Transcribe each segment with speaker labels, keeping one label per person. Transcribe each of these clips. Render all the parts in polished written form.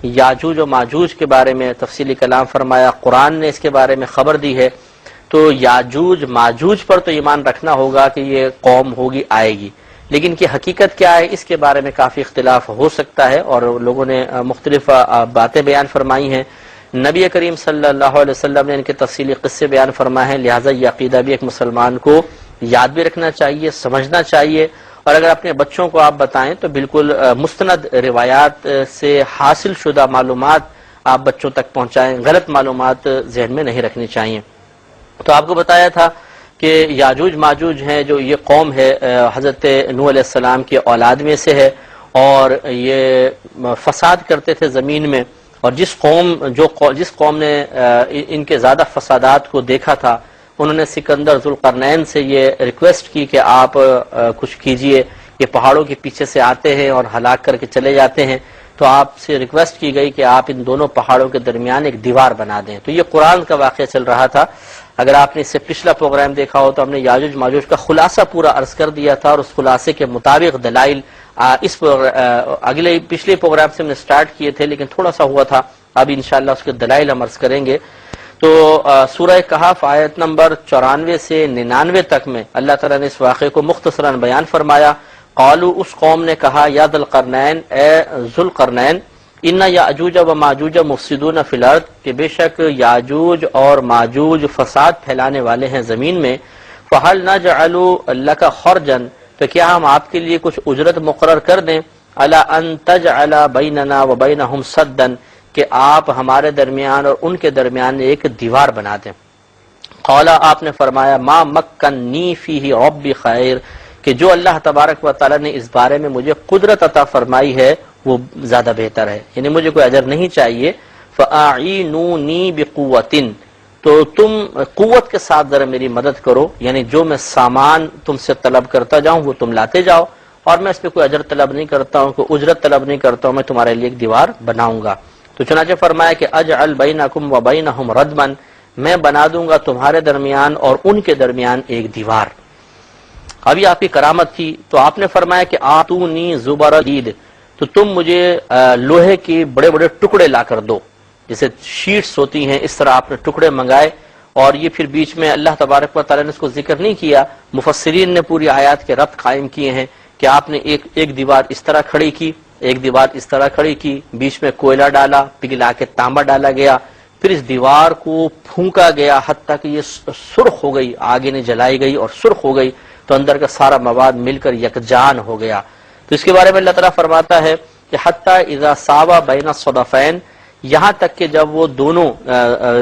Speaker 1: یاجوج و ماجوج کے بارے میں تفصیلی کلام فرمایا، قرآن نے اس کے بارے میں خبر دی ہے، تو یاجوج ماجوج پر تو ایمان رکھنا ہوگا کہ یہ قوم ہوگی، آئے گی، لیکن کی حقیقت کیا ہے اس کے بارے میں کافی اختلاف ہو سکتا ہے، اور لوگوں نے مختلف باتیں بیان فرمائی ہیں۔ نبی کریم صلی اللہ علیہ وسلم نے ان کے تفصیلی قصے بیان فرمائے ہیں، لہٰذا یہ عقیدہ بھی ایک مسلمان کو یاد بھی رکھنا چاہیے، سمجھنا چاہیے، اور اگر اپنے بچوں کو آپ بتائیں تو بالکل مستند روایات سے حاصل شدہ معلومات آپ بچوں تک پہنچائیں، غلط معلومات ذہن میں نہیں رکھنی چاہیے۔ تو آپ کو بتایا تھا کہ یاجوج ماجوج ہیں، جو یہ قوم ہے حضرت نوح علیہ السلام کی اولاد میں سے ہے، اور یہ فساد کرتے تھے زمین میں، اور جس قوم نے ان کے زیادہ فسادات کو دیکھا تھا، انہوں نے سکندر ذوالقرنین سے یہ ریکویسٹ کی کہ آپ کچھ کیجئے، یہ پہاڑوں کے پیچھے سے آتے ہیں اور ہلاک کر کے چلے جاتے ہیں، تو آپ سے ریکویسٹ کی گئی کہ آپ ان دونوں پہاڑوں کے درمیان ایک دیوار بنا دیں۔ تو یہ قرآن کا واقعہ چل رہا تھا، اگر آپ نے اس سے پچھلا پروگرام دیکھا ہو تو ہم نے یاجوج ماجوج کا خلاصہ پورا عرض کر دیا تھا، اور اس خلاصے کے مطابق دلائل پچھلے پروگرام سے ہم نے سٹارٹ کیے تھے، لیکن تھوڑا سا ہوا تھا، اب انشاءاللہ اس کے دلائل ہم عرض کریں گے۔ تو سورہ کہف آیت نمبر 94 سے 99 تک میں اللہ تعالیٰ نے اس واقعے کو مختصراً بیان فرمایا۔ قالوا، اس قوم نے کہا، یا ذی القرنین، اے ذوالقرنین، ان یاجوج و ماجوج مفسدون فی الارض، کہ بے شک یاجوج اور ماجوج فساد پھیلانے والے ہیں زمین میں، فہل نجعل لک خرجا، تو کیا ہم آپ کے لیے کچھ اجرت مقرر کر دیں، الا ان تجعل بیننا و بینہم سدا، کہ آپ ہمارے درمیان اور ان کے درمیان ایک دیوار بنا دیں۔ قال، آپ نے فرمایا، ما مکنی فیہ ربی خیر، کہ جو اللہ تبارک و تعالی نے اس بارے میں مجھے قدرت عطا فرمائی ہے وہ زیادہ بہتر ہے، یعنی مجھے کوئی اجر نہیں چاہیے۔ فاعینونی بقوۃ، تو تم قوت کے ساتھ ذرا میری مدد کرو، یعنی جو میں سامان تم سے طلب کرتا جاؤں وہ تم لاتے جاؤ، اور میں اس پہ کوئی اجر طلب نہیں کرتا ہوں، کوئی اجرت طلب نہیں کرتا ہوں، میں تمہارے لیے ایک دیوار بناؤں گا۔ تو چنانچہ فرمایا کہ اجعل بینکم و بینہم ردما، میں بنا دوں گا تمہارے درمیان اور ان کے درمیان ایک دیوار۔ ابھی آپ کی کرامت تھی، تو آپ نے فرمایا کہ آتونی زبرجید، تو تم مجھے لوہے کے بڑے بڑے ٹکڑے لا کر دو، جیسے شیٹس ہوتی ہیں اس طرح آپ نے ٹکڑے منگائے، اور یہ پھر بیچ میں اللہ تبارک و تعالیٰ نے اس کو ذکر نہیں کیا، مفسرین نے پوری آیات کے ربط قائم کیے ہیں کہ آپ نے ایک دیوار اس طرح کھڑی کی، ایک دیوار اس طرح کھڑی کی، بیچ میں کوئلہ ڈالا، پگھلا کے تانبا ڈالا گیا، پھر اس دیوار کو پھونکا گیا حتیٰ کہ یہ سرخ ہو گئی، آگے نے جلائی گئی اور سرخ ہو گئی، تو اندر کا سارا مواد مل کر یکجان ہو گیا۔ تو اس کے بارے میں اللہ تعالیٰ فرماتا ہے کہ حتیٰ اذا ساوا بین الصدفین، یہاں تک کہ جب وہ دونوں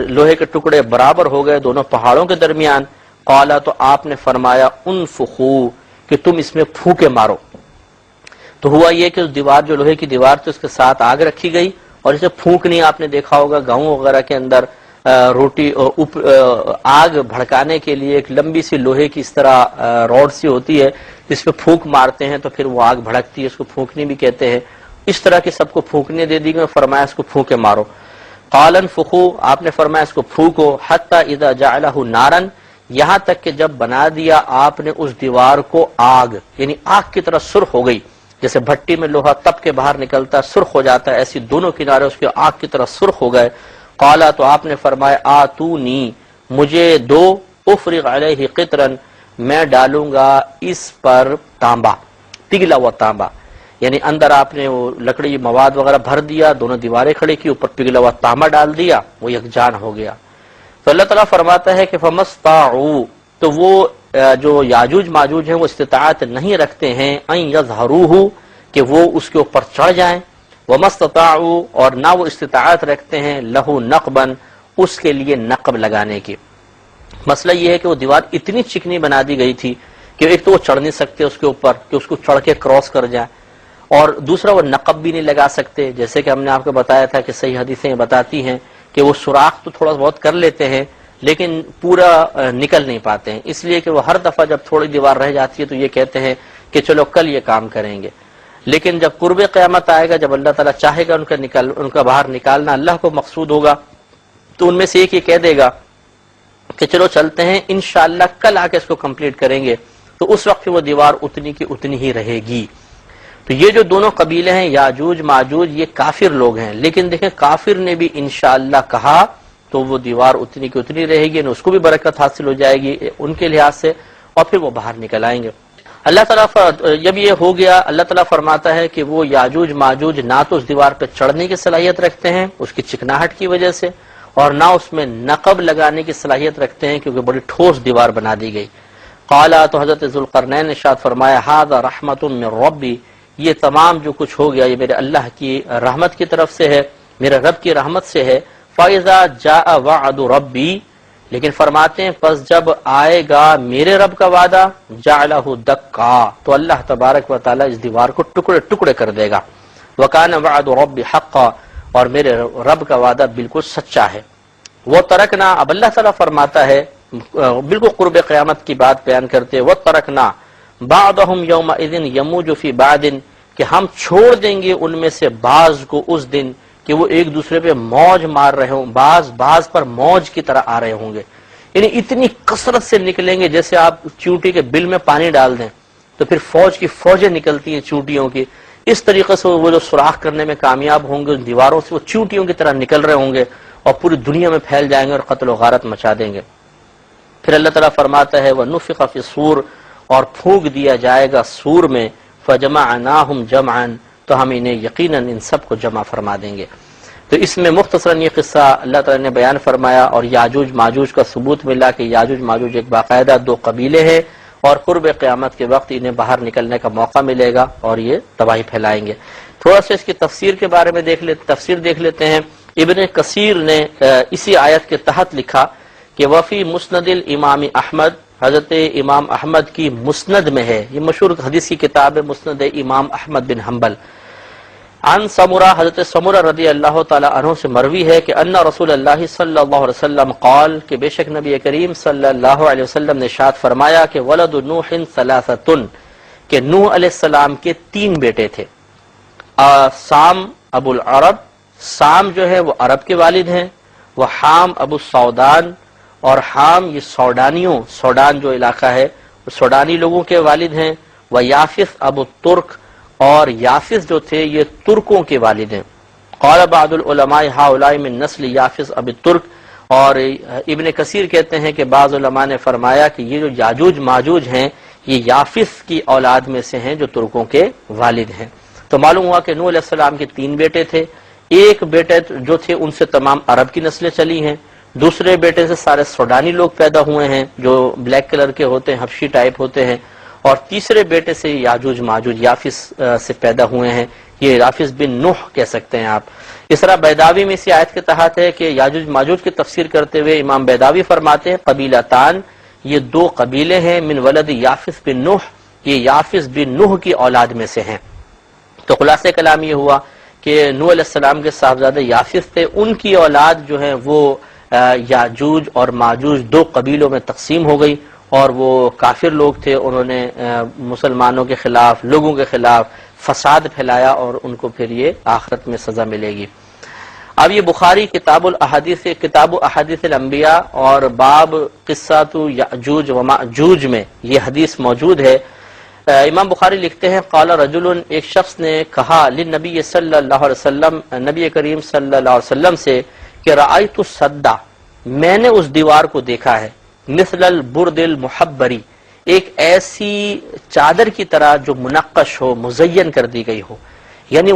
Speaker 1: لوہے کے ٹکڑے برابر ہو گئے دونوں پہاڑوں کے درمیان، قالا، تو آپ نے فرمایا، انفخوا، کہ تم اس میں پھونکے مارو۔ تو ہوا یہ کہ اس دیوار، جو لوہے کی دیوار تھی، اس کے ساتھ آگ رکھی گئی، اور اسے پھونکنی آپ نے دیکھا ہوگا گاؤں وغیرہ کے اندر روٹی آگ بھڑکانے کے لیے ایک لمبی سی لوہے کی اس طرح روڈ سی ہوتی ہے، جس پہ پھونک مارتے ہیں تو پھر وہ آگ بھڑکتی ہے، اس کو پھونکنی بھی کہتے ہیں۔ اس طرح کی سب کو پھونکنے دے دی گئی، فرمایا اس کو پھونکے مارو۔ قال انفخوا، آپ نے فرمایا اس کو پھونکو، حتی اذا جعلہ نارا، یہاں تک کہ جب بنا دیا آپ نے اس دیوار کو آگ، یعنی آگ کی طرح سرخ ہو گئی، جیسے بھٹی میں لوہا تپ کے باہر نکلتا ہے سرخ ہو جاتا ہے، ایسی دونوں کنارے اس کے آگ کی طرح سرخ ہو گئے۔ قالا، تو آپ نے فرمایا، آتونی، مجھے دو، افرغ علیہ قطرا، میں ڈالوں گا اس پر تانبا، پگھلا ہوا تانبا، یعنی اندر آپ نے وہ لکڑی مواد وغیرہ بھر دیا، دونوں دیواریں کھڑی کی، اوپر پگھلا ہوا تانبا ڈال دیا، وہ یکجان ہو گیا۔ تو اللہ تعالیٰ فرماتا ہے کہ فمستطاعوا، تو وہ جو یاجوج ماجوج ہیں وہ استطاعت نہیں رکھتے ہیں ان یظہروہ، کہ وہ اس کے اوپر چڑھ جائیں، ومستطاعوا، اور نہ وہ استطاعت رکھتے ہیں لہو نقبا، اس کے لیے نقب لگانے کی۔ مسئلہ یہ ہے کہ وہ دیوار اتنی چکنی بنا دی گئی تھی کہ ایک تو وہ چڑھ نہیں سکتے اس کے اوپر کہ اس کو چڑھ کے کراس کر جائیں، اور دوسرا وہ نقب بھی نہیں لگا سکتے، جیسے کہ ہم نے آپ کو بتایا تھا کہ صحیح حدیثیں بتاتی ہیں کہ وہ سوراخ تو تھوڑا بہت کر لیتے ہیں لیکن پورا نکل نہیں پاتے ہیں، اس لیے کہ وہ ہر دفعہ جب تھوڑی دیوار رہ جاتی ہے تو یہ کہتے ہیں کہ چلو کل یہ کام کریں گے، لیکن جب قرب قیامت آئے گا، جب اللہ تعالیٰ چاہے گا ان کا باہر نکالنا اللہ کو مقصود ہوگا، تو ان میں سے ایک یہ کہہ دے گا کہ چلو چلتے ہیں، انشاءاللہ کل آ کے اس کو کمپلیٹ کریں گے، تو اس وقت وہ دیوار اتنی کی اتنی ہی رہے گی۔ تو یہ جو دونوں قبیلے ہیں یاجوج ماجوج یہ کافر لوگ ہیں، لیکن دیکھیں کافر نے بھی انشاءاللہ کہا تو وہ دیوار اتنی کی اتنی رہے گی، اس کو بھی برکت حاصل ہو جائے گی ان کے لحاظ سے، اور پھر وہ باہر نکل آئیں گے۔ اللہ تعالیٰ جب یہ ہو گیا اللہ تعالیٰ فرماتا ہے کہ وہ یاجوج ماجوج نہ تو اس دیوار پہ چڑھنے کی صلاحیت رکھتے ہیں اس کی چکناہٹ کی وجہ سے، اور نہ اس میں نقب لگانے کی صلاحیت رکھتے ہیں کیونکہ بڑی ٹھوس دیوار بنا دی گئی۔ قالا تو حضرت ذوالقرنین نے ارشاد فرمایا ھذا رحمت من ربی، یہ تمام جو کچھ ہو گیا یہ میرے اللہ کی رحمت کی طرف سے ہے، میرے رب کی رحمت سے ہے۔ فَإِذَا جَاءَ وَعْدُ رَبِّي، لیکن فرماتے ہیں پس جب آئے گا میرے رب کا وعدہ جعلہ دکا، تو اللہ تبارک و تعالی اس دیوار کو ٹکڑے ٹکڑے کر دے گا۔ وَكَانَ وَعْدُ رَبِّ حَقًّا، اور میرے رب کا وعدہ بالکل سچا ہے۔ وہ ترکنا، اب اللہ تعالیٰ فرماتا ہے بالکل قرب قیامت کی بات بیان کرتے، وہ ترکنا بعضهم یومئذ یموج فی بعض، کہ ہم چھوڑ دیں گے ان میں سے بعض کو اس دن کہ وہ ایک دوسرے پہ موج مار رہے ہوں، بعض پر موج کی طرح آ رہے ہوں گے، یعنی اتنی کثرت سے نکلیں گے جیسے آپ چونٹی کے بل میں پانی ڈال دیں تو پھر فوج کی فوجیں نکلتی ہیں چونٹیوں کی، اس طریقے سے وہ جو سوراخ کرنے میں کامیاب ہوں گے ان دیواروں سے وہ چونٹیوں کی طرح نکل رہے ہوں گے اور پوری دنیا میں پھیل جائیں گے اور قتل و غارت مچا دیں گے۔ پھر اللہ تعالیٰ فرماتا ہے وَنُفِخَ فِي الصُّورِ، اور پھونک دیا جائے گا سور میں، فَجَمَعْنَاهُمْ جَمْعًا، تو ہم انہیں یقیناً ان سب کو جمع فرما دیں گے۔ تو اس میں مختصراً یہ قصہ اللہ تعالیٰ نے بیان فرمایا اور یاجوج ماجوج کا ثبوت ملا کہ یاجوج ماجوج ایک باقاعدہ دو قبیلے ہیں اور قرب قیامت کے وقت انہیں باہر نکلنے کا موقع ملے گا اور یہ تباہی پھیلائیں گے۔ تھوڑا سا اس کی تفسیر کے بارے میں دیکھ لیتے ہیں۔ ابن کثیر نے اسی آیت کے تحت لکھا کہ وفی مسند الامام احمد، حضرت امام احمد کی مسند میں ہے، یہ مشہور حدیث کی کتاب ہے مسند امام احمد بن حنبل، عن سمرہ، حضرت سمرہ رضی اللہ تعالی عنہ سے مروی ہے کہ ان رسول اللہ صلی اللہ علیہ وسلم قال، کہ بے شک نبی کریم صلی اللہ علیہ وسلم نے ارشاد فرمایا کہ ولد نوح ثلاثۃ، کہ نوح علیہ السلام کے تین بیٹے تھے، سام ابو العرب، سام جو ہے وہ عرب کے والد ہیں، وہ حام ابو السودان، اور حام یہ سوڈان جو علاقہ ہے وہ سوڈانی لوگوں کے والد ہیں، وہ یافس ابو ترک، اور یافس جو تھے یہ ترکوں کے والد ہیں۔ قال بعض العلماء هؤلاء من نسل یافس ابو ترک، اور ابن کثیر کہتے ہیں کہ بعض علماء نے فرمایا کہ یہ جو یاجوج ماجوج ہیں یہ یافس کی اولاد میں سے ہیں جو ترکوں کے والد ہیں۔ تو معلوم ہوا کہ نوح علیہ السلام کے تین بیٹے تھے، ایک بیٹے جو تھے ان سے تمام عرب کی نسلیں چلی ہیں، دوسرے بیٹے سے سارے سوڈانی لوگ پیدا ہوئے ہیں جو بلیک کلر کے ہوتے ہیں، حبشی ٹائپ ہوتے ہیں، اور تیسرے بیٹے سے یاجوج ماجوج یافس سے پیدا ہوئے ہیں، یہ یافس بن نوح کہہ سکتے ہیں آپ۔ اس طرح بیداوی میں اسی آیت کے تحت ہے کہ یاجوج ماجوج کی تفسیر کرتے ہوئے امام بیداوی فرماتے ہیں قبیلتان، یہ دو قبیلے ہیں، من ولد یافس بن نوح، یہ یافس بن نوح کی اولاد میں سے ہیں۔ تو خلاصہ کلام یہ ہوا کہ نوح علیہ السلام کے صاحبزادے یافس تھے، ان کی اولاد جو ہے وہ یاجوج اور ماجوج دو قبیلوں میں تقسیم ہو گئی، اور وہ کافر لوگ تھے، انہوں نے مسلمانوں کے خلاف، لوگوں کے خلاف فساد پھیلایا اور ان کو پھر یہ آخرت میں سزا ملے گی۔ اب یہ بخاری کتاب احادیث الانبیاء اور باب قصۃ یاجوج و ماجوج میں یہ حدیث موجود ہے۔ امام بخاری لکھتے ہیں قال رجل، ایک شخص نے کہا للنبی صلی اللہ علیہ وسلم، نبی کریم صلی اللہ علیہ وسلم سے کہ رأیت السدہ، میں نے اس دیوار کو دیکھا ہے، مثل البرد المحبری، ایک ایسی چادر کی طرح جو منقش ہو، مزین کر دی گئی ہو، یعنی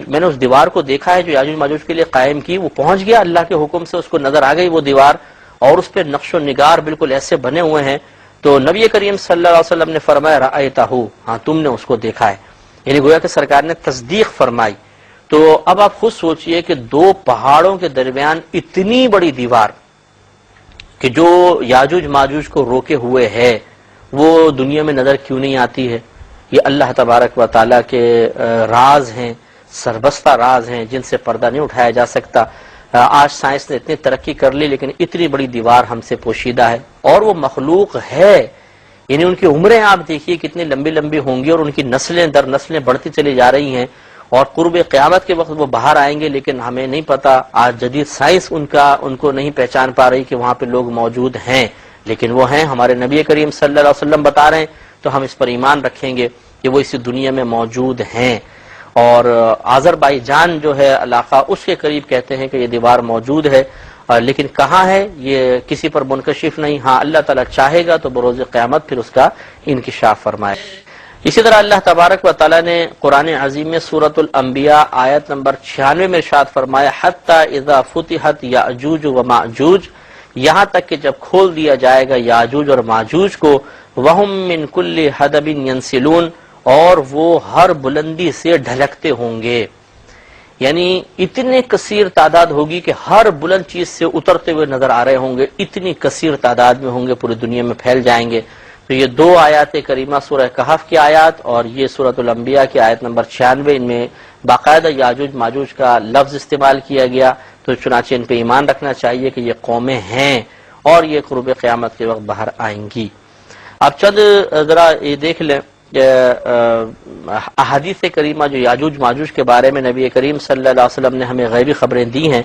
Speaker 1: میں نے اس دیوار کو دیکھا ہے جو یاجوج ماجوج کے لیے قائم کی، وہ پہنچ گیا اللہ کے حکم سے، اس کو نظر آ گئی وہ دیوار، اور اس پہ نقش و نگار بالکل ایسے بنے ہوئے ہیں۔ تو نبی کریم صلی اللہ علیہ وسلم نے فرمایا رأیتہ، ہاں تم نے اس کو دیکھا ہے، یعنی گویا کہ سرکار نے تصدیق فرمائی۔ تو اب آپ خود سوچئے کہ دو پہاڑوں کے درمیان اتنی بڑی دیوار کہ جو یاجوج ماجوج کو روکے ہوئے ہے وہ دنیا میں نظر کیوں نہیں آتی ہے؟ یہ اللہ تبارک و تعالیٰ کے راز ہیں، سربستہ راز ہیں جن سے پردہ نہیں اٹھایا جا سکتا۔ آج سائنس نے اتنی ترقی کر لی لیکن اتنی بڑی دیوار ہم سے پوشیدہ ہے، اور وہ مخلوق ہے، یعنی ان کی عمریں آپ دیکھیے کتنی لمبی لمبی ہوں گی، اور ان کی نسلیں در نسلیں بڑھتی چلی جا رہی ہیں، اور قرب قیامت کے وقت وہ باہر آئیں گے، لیکن ہمیں نہیں پتا، آج جدید سائنس ان کو نہیں پہچان پا رہی کہ وہاں پہ لوگ موجود ہیں، لیکن وہ ہیں، ہمارے نبی کریم صلی اللہ علیہ وسلم بتا رہے ہیں، تو ہم اس پر ایمان رکھیں گے۔ کہ وہ اسی دنیا میں موجود ہیں، اور آذربائیجان جو ہے علاقہ اس کے قریب کہتے ہیں کہ یہ دیوار موجود ہے، لیکن کہاں ہے یہ کسی پر منکشف نہیں. ہاں اللہ تعالیٰ چاہے گا تو بروز قیامت پھر اس کا انکشاف فرمائے. اسی طرح اللہ تبارک و تعالیٰ نے قرآن عظیم میں سورۃ الانبیاء آیت نمبر 96 میں ارشاد فرمایا حتی اذا فتحت یاجوج و ماجوج، یہاں تک کہ جب کھول دیا جائے گا یاجوج اور ماجوج کو، وہم من کل حدب ینسلون، اور وہ ہر بلندی سے ڈھلکتے ہوں گے. یعنی اتنے کثیر تعداد ہوگی کہ ہر بلند چیز سے اترتے ہوئے نظر آ رہے ہوں گے، اتنی کثیر تعداد میں ہوں گے، پوری دنیا میں پھیل جائیں گے. تو یہ دو آیات کریمہ سورہ کہف کی آیات اور یہ سورۃ الانبیاء کی آیت نمبر 96، ان میں باقاعدہ یاجوج ماجوج کا لفظ استعمال کیا گیا. تو چنانچہ ان پہ ایمان رکھنا چاہیے کہ یہ قومیں ہیں اور یہ قرب قیامت کے وقت باہر آئیں گی. اب چند ذرا یہ دیکھ لیں احادیث کریمہ جو یاجوج ماجوج کے بارے میں نبی کریم صلی اللہ علیہ وسلم نے ہمیں غیبی خبریں دی ہیں.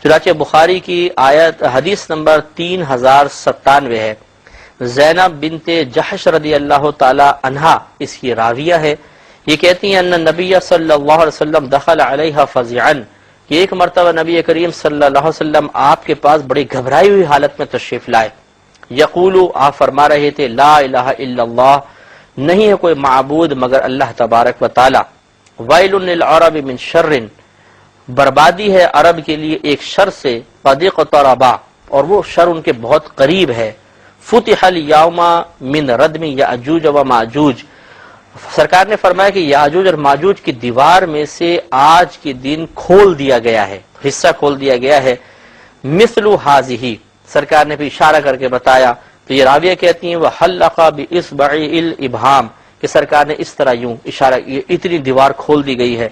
Speaker 1: چنانچہ بخاری کی آیت حدیث نمبر 3097 ہے. زینب بنت جحش رضی اللہ تعالی عنہا اس کی راویہ ہے. یہ کہتی ہیں ان نبی صلی اللہ علیہ وسلم دخل علیہ فزعا، کہ ایک مرتبہ نبی کریم صلی اللہ علیہ وسلم آپ کے پاس بڑی گھبرائی ہوئی حالت میں تشریف لائے. یقول، آپ فرما رہے تھے لا الہ الا اللہ، نہیں ہے کوئی معبود مگر اللہ تبارک و تعالی. ویل للعرب من شر، بربادی ہے عرب کے لیے ایک شر سے، قد اقترب، اور وہ شر ان کے بہت قریب ہے. فتح الیوم من ردم یاجوج و ماجوج، سرکار نے فرمایا کہ یاجوج اور ماجوج کی دیوار میں سے آج کے دن کھول دیا گیا ہے، حصہ کھول دیا گیا ہے. مثل ہذہ، سرکار نے بھی اشارہ کر کے بتایا. تو یہ راویہ کہتی ہیں وحلق باصبع الابہام، کہ سرکار نے اس طرح یوں اشارہ، اتنی دیوار کھول دی گئی ہے.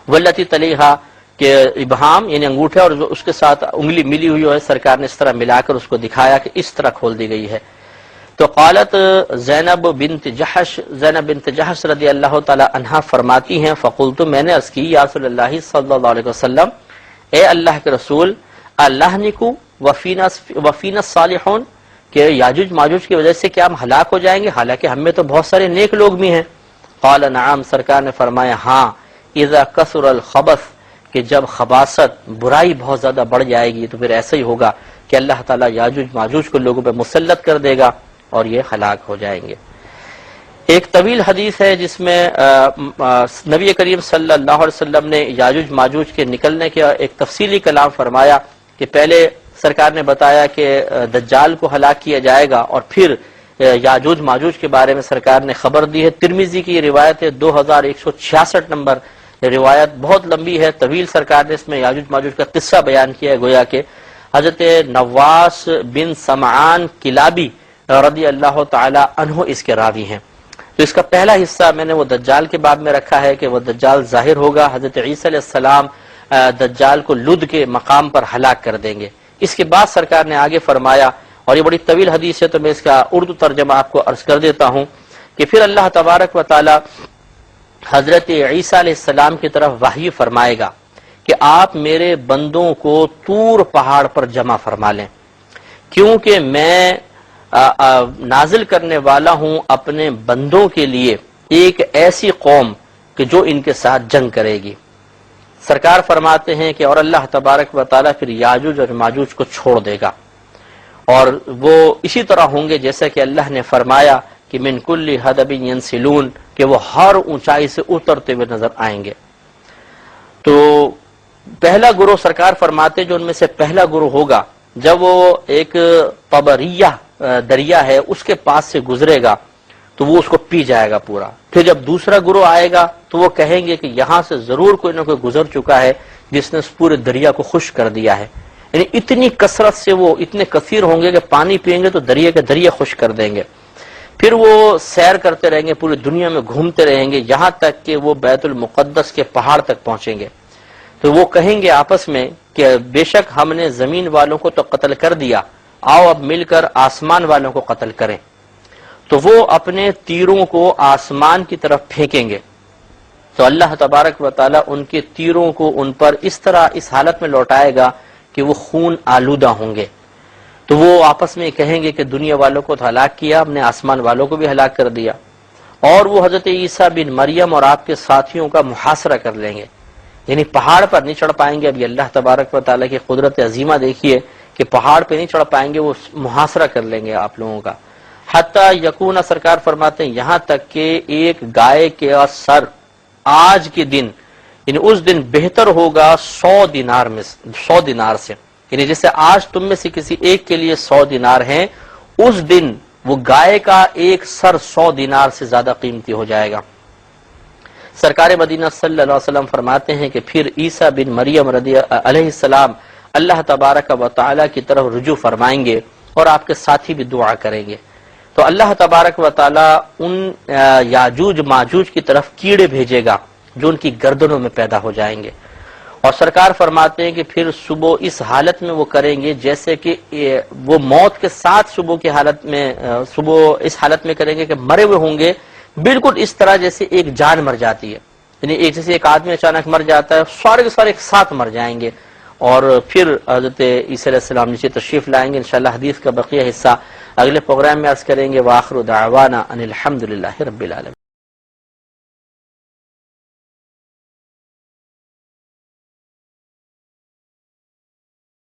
Speaker 1: والتی تلیہا، کہ ابہام یعنی انگوٹھا اور اس کے ساتھ انگلی ملی ہوئی ہے، سرکار نے اس طرح ملا کر اس کو دکھایا کہ اس طرح کھول دی گئی ہے. تو قالت زینب بنت جحش رضی اللہ تعالی عنہا فرماتی ہیں فقلت، میں نے عرض کی یا رسول اللہ صلی اللہ علیہ وسلم، اے اللہ کے رسول، اللہ نکو وفینا الصالحون، کہ یاجوج ماجوج کی وجہ سے کیا ہم ہلاک ہو جائیں گے، حالانکہ ہم میں تو بہت سارے نیک لوگ بھی ہیں. قال نعم، سرکار نے فرمایا ہاں، اذا کثر الخبث، کہ جب خباثت برائی بہت زیادہ بڑھ جائے گی تو پھر ایسا ہی ہوگا کہ اللہ تعالیٰ یاجوج ماجوج کو لوگوں پہ مسلط کر دے گا اور یہ ہلاک ہو جائیں گے. ایک طویل حدیث ہے جس میں نبی کریم صلی اللہ علیہ وسلم نے یاجوج ماجوج کے نکلنے کے ایک تفصیلی کلام فرمایا کہ پہلے سرکار نے بتایا کہ دجال کو ہلاک کیا جائے گا اور پھر یاجوج ماجوج کے بارے میں سرکار نے خبر دی ہے. ترمذی کی یہ روایت ہے 2166 نمبر روایت، بہت لمبی ہے، طویل. سرکار نے اس میں یاجوج ماجوج کا قصہ بیان کیا ہے، گویا کہ حضرت نواس بن سمعان کلابی رضی اللہ تعالی عنہ اس کے راوی ہیں. تو اس کا پہلا حصہ میں نے وہ دجال کے باب میں رکھا ہے کہ وہ دجال ظاہر ہوگا، حضرت عیسیٰ علیہ السلام دجال کو لد کے مقام پر ہلاک کر دیں گے. اس کے بعد سرکار نے آگے فرمایا، اور یہ بڑی طویل حدیث ہے تو میں اس کا اردو ترجمہ آپ کو عرض کر دیتا ہوں کہ پھر اللہ تبارک و تعالی حضرت عیسیٰ علیہ السلام کی طرف وحی فرمائے گا کہ آپ میرے بندوں کو طور پہاڑ پر جمع فرما لیں، کیونکہ میں نازل کرنے والا ہوں اپنے بندوں کے لیے ایک ایسی قوم کہ جو ان کے ساتھ جنگ کرے گی. سرکار فرماتے ہیں کہ اور اللہ تبارک و تعالیٰ پھر یاجوج اور ماجوج کو چھوڑ دے گا، اور وہ اسی طرح ہوں گے جیسا کہ اللہ نے فرمایا کہ من کل حدب ینسلون، کہ وہ ہر اونچائی سے اترتے ہوئے نظر آئیں گے. تو پہلا گروہ سرکار فرماتے جو ان میں سے پہلا گروہ ہوگا جب وہ ایک طبریہ دریا ہے اس کے پاس سے گزرے گا تو وہ اس کو پی جائے گا پورا. پھر جب دوسرا گروہ آئے گا تو وہ کہیں گے کہ یہاں سے ضرور کوئی نہ کوئی گزر چکا ہے جس نے اس پورے دریا کو خشک کر دیا ہے. یعنی اتنی کثرت سے وہ اتنے کثیر ہوں گے کہ پانی پئیں گے تو دریا کے دریا خشک کر دیں گے. پھر وہ سیر کرتے رہیں گے، پوری دنیا میں گھومتے رہیں گے یہاں تک کہ وہ بیت المقدس کے پہاڑ تک پہنچیں گے. تو وہ کہیں گے آپس میں کہ بے شک ہم نے زمین والوں کو تو قتل کر دیا، آؤ اب مل کر آسمان والوں کو قتل کریں. تو وہ اپنے تیروں کو آسمان کی طرف پھینکیں گے تو اللہ تبارک و تعالیٰ ان کے تیروں کو ان پر اس طرح اس حالت میں لوٹائے گا کہ وہ خون آلودہ ہوں گے. تو وہ آپس میں کہیں گے کہ دنیا والوں کو تو ہلاک کیا، ہم نے آسمان والوں کو بھی ہلاک کر دیا. اور وہ حضرت عیسیٰ بن مریم اور آپ کے ساتھیوں کا محاصرہ کر لیں گے، یعنی پہاڑ پر نہیں چڑھ پائیں گے۔ ابھی اللہ تبارک و تعالیٰ کی قدرت عظیمہ دیکھیے کہ پہاڑ پہ نہیں چڑھ پائیں گے، وہ محاصرہ کر لیں گے آپ لوگوں کا۔ حتیٰ یکون، سرکار فرماتے ہیں یہاں تک کہ ایک گائے کا سر آج کے دن، یعنی اس دن بہتر ہوگا 100 دینار سے، یعنی جیسے آج تم میں سے کسی ایک کے لیے 100 دینار ہیں، اس دن وہ گائے کا ایک سر 100 دینار سے زیادہ قیمتی ہو جائے گا۔ سرکار مدینہ صلی اللہ علیہ وسلم فرماتے ہیں کہ پھر عیسیٰ بن مریم علیہ السلام اللہ تبارک و تعالیٰ کی طرف رجوع فرمائیں گے اور آپ کے ساتھی بھی دعا کریں گے، تو اللہ تبارک و تعالیٰ ان یاجوج ماجوج کی طرف کیڑے بھیجے گا جو ان کی گردنوں میں پیدا ہو جائیں گے، اور سرکار فرماتے ہیں کہ پھر صبح اس حالت میں وہ کریں گے جیسے کہ وہ موت کے ساتھ صبح اس حالت میں کریں گے کہ مرے ہوئے ہوں گے، بالکل اس طرح جیسے ایک جان مر جاتی ہے، یعنی جیسے ایک آدمی اچانک مر جاتا ہے، سارے کے سارے ایک ساتھ مر جائیں گے، اور پھر حضرت عیسیٰ علیہ السلام نیچے تشریف لائیں گے۔ انشاءاللہ حدیث کا بقیہ حصہ اگلے پروگرام میں عرض کریں گے۔ وآخر دعوانا ان الحمدللہ رب العالمین۔